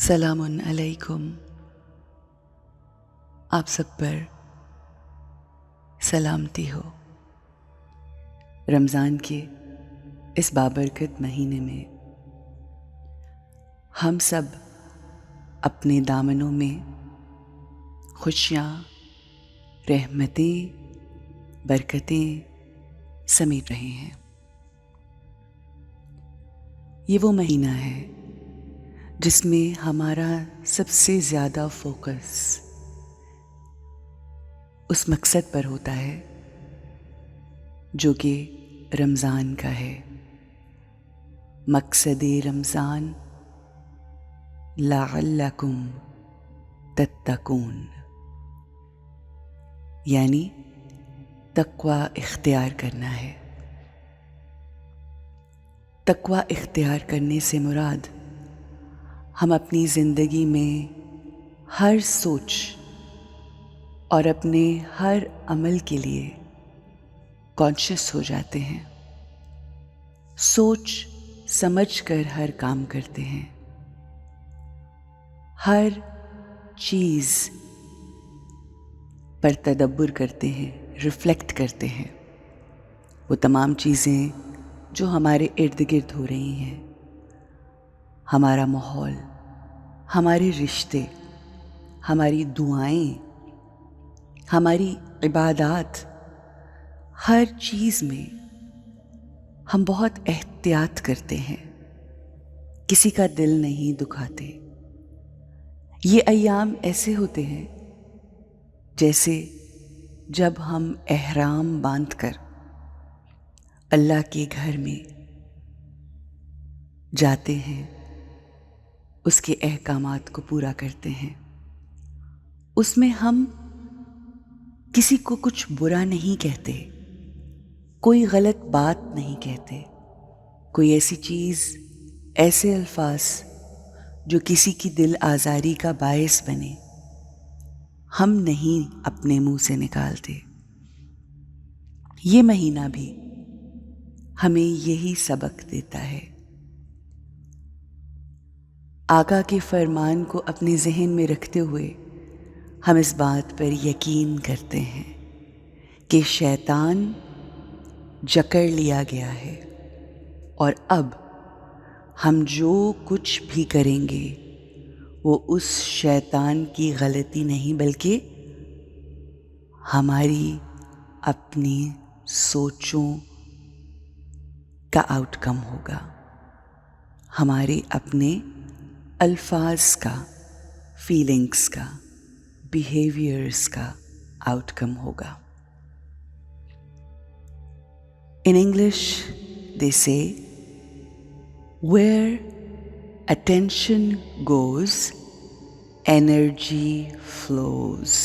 सलाम अलैकुम। आप सब पर सलामती हो। रमज़ान के इस बाबरकत महीने में हम सब अपने दामनों में खुशियाँ, रहमतें, बरकतें समेट रहे हैं। ये वो महीना है जिसमें हमारा सबसे ज़्यादा फोकस उस मकसद पर होता है जो कि रमज़ान का है। मकसद रमज़ान लअल्लकुम तत्तकून, यानी तक़वा इख्तियार करना है। तक़वा इख्तियार करने से मुराद हम अपनी ज़िंदगी में हर सोच और अपने हर अमल के लिए कॉन्शियस हो जाते हैं, सोच समझ कर हर काम करते हैं, हर चीज़ पर तदब्बुर करते हैं, रिफ्लेक्ट करते हैं। वो तमाम चीज़ें जो हमारे इर्द गिर्द हो रही हैं, हमारा माहौल, हमारे रिश्ते, हमारी दुआएं, हमारी इबादत, हर चीज़ में हम बहुत एहतियात करते हैं, किसी का दिल नहीं दुखाते। ये अय्याम ऐसे होते हैं जैसे जब हम एहराम बांधकर अल्लाह के घर में जाते हैं, उसके अहकामात को पूरा करते हैं। उसमें हम किसी को कुछ बुरा नहीं कहते, कोई गलत बात नहीं कहते, कोई ऐसी चीज़, ऐसे अल्फाज जो किसी की दिल आज़ारी का बायस बने, हम नहीं अपने मुंह से निकालते। ये महीना भी हमें यही सबक देता है। आका के फरमान को अपने जहन में रखते हुए हम इस बात पर यकीन करते हैं कि शैतान जकड़ लिया गया है और अब हम जो कुछ भी करेंगे वो उस शैतान की गलती नहीं बल्कि हमारी अपनी सोचों का आउटकम होगा, हमारे अपने अल्फाज का, फीलिंग्स का, बिहेवियर्स का आउटकम होगा। In English, they say, where attention goes, energy flows.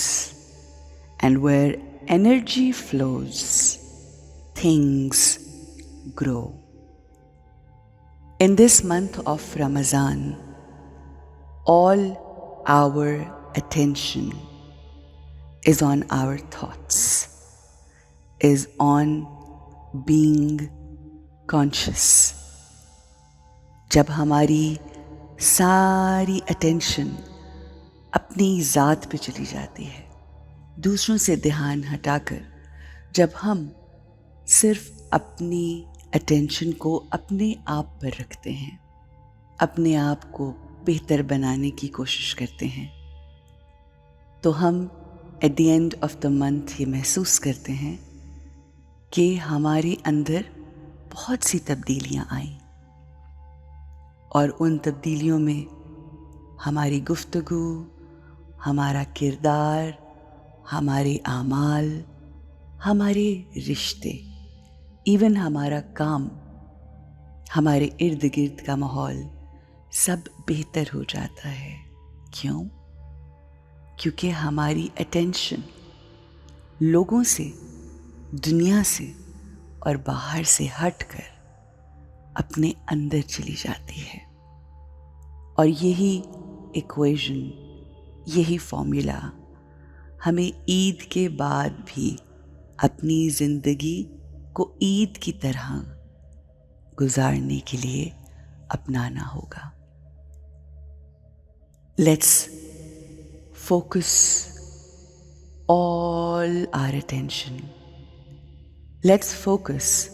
And where energy flows, things grow. In this month of Ramadan, all our attention is on our thoughts, is on being conscious. जब हमारी सारी attention अपनी ज़ात पे चली जाती है, दूसरों से ध्यान हटाकर जब हम सिर्फ अपनी अटेंशन को अपने आप पर रखते हैं, अपने आप को बेहतर बनाने की कोशिश करते हैं, तो हम at the end of the month ये महसूस करते हैं कि हमारे अंदर बहुत सी तब्दीलियां आईं और उन तब्दीलियों में हमारी गुफ्तगू, हमारा किरदार, हमारे आमाल, हमारे रिश्ते, इवन हमारा काम, हमारे इर्द गिर्द का माहौल सब बेहतर हो जाता है। क्यों? क्योंकि हमारी अटेंशन लोगों से, दुनिया से और बाहर से हटकर अपने अंदर चली जाती है। और यही इक्वेशन, यही फॉर्मूला हमें ईद के बाद भी अपनी ज़िंदगी को ईद की तरह गुजारने के लिए अपनाना होगा। Let's focus all our attention. Let's focus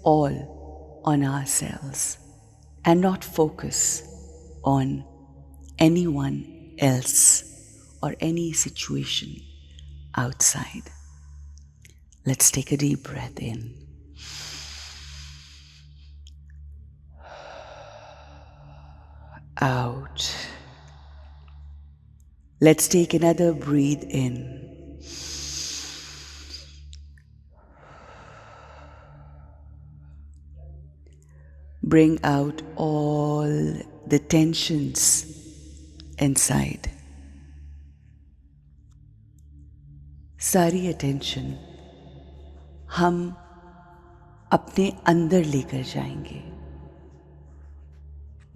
all on ourselves and not focus on anyone else or any situation outside. Let's take a deep breath in. Out. Let's take another breathe in. Bring out all the tensions inside. सारी attention हम अपने अंदर लेकर जाएंगे,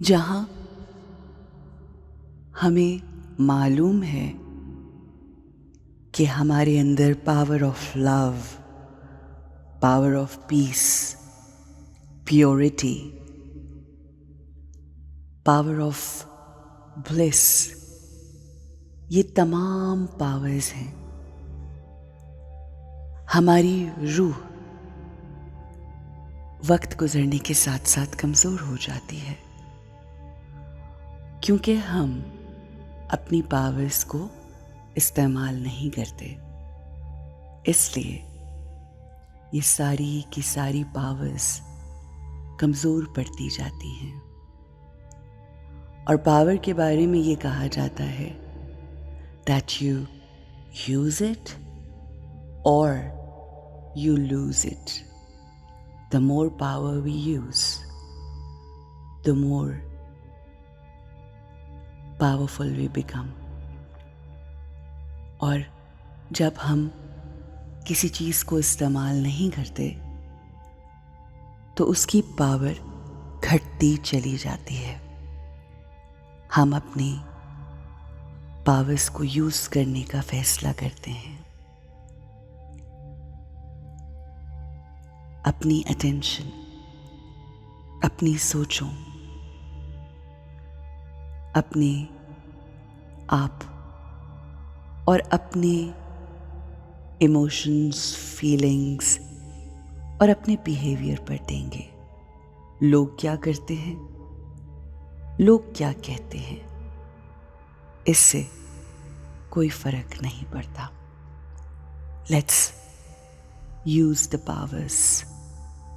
जहां हमें मालूम है कि हमारे अंदर power of love, power of peace, purity, power of bliss, ये तमाम पावर्स हैं. हमारी रूह वक्त गुजरने के साथ साथ कमज़ोर हो जाती है, क्योंकि हम अपनी पावर्स को इस्तेमाल नहीं करते. इसलिए ये सारी की सारी पावर्स कमज़ोर पड़ती जाती हैं. और पावर के बारे में ये कहा जाता है that you use it or you lose it. The more power we use, the more powerful we become. और जब हम किसी चीज़ को इस्तेमाल नहीं करते तो उसकी पावर घटती चली जाती है. हम अपनी पावर्स को यूज़ करने का फैसला करते हैं. अपनी अटेंशन, अपनी सोचों, अपने आप और अपने इमोशंस, फीलिंग्स और अपने बिहेवियर पर देंगे. लोग क्या करते हैं, लोग क्या कहते हैं, इससे कोई फर्क नहीं पड़ता. Let's use the powers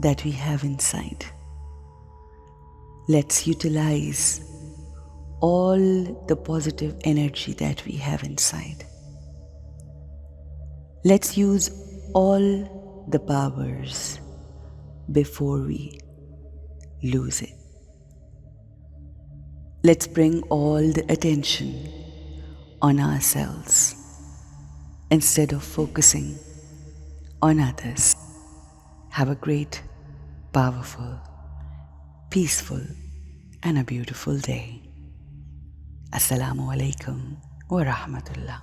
that we have inside. Let's utilize all the positive energy that we have inside. Let's use all the powers before we lose it. Let's bring all the attention on ourselves instead of focusing on others. Have a great, powerful, peaceful, and a beautiful day. Assalamu alaikum wa rahmatullah.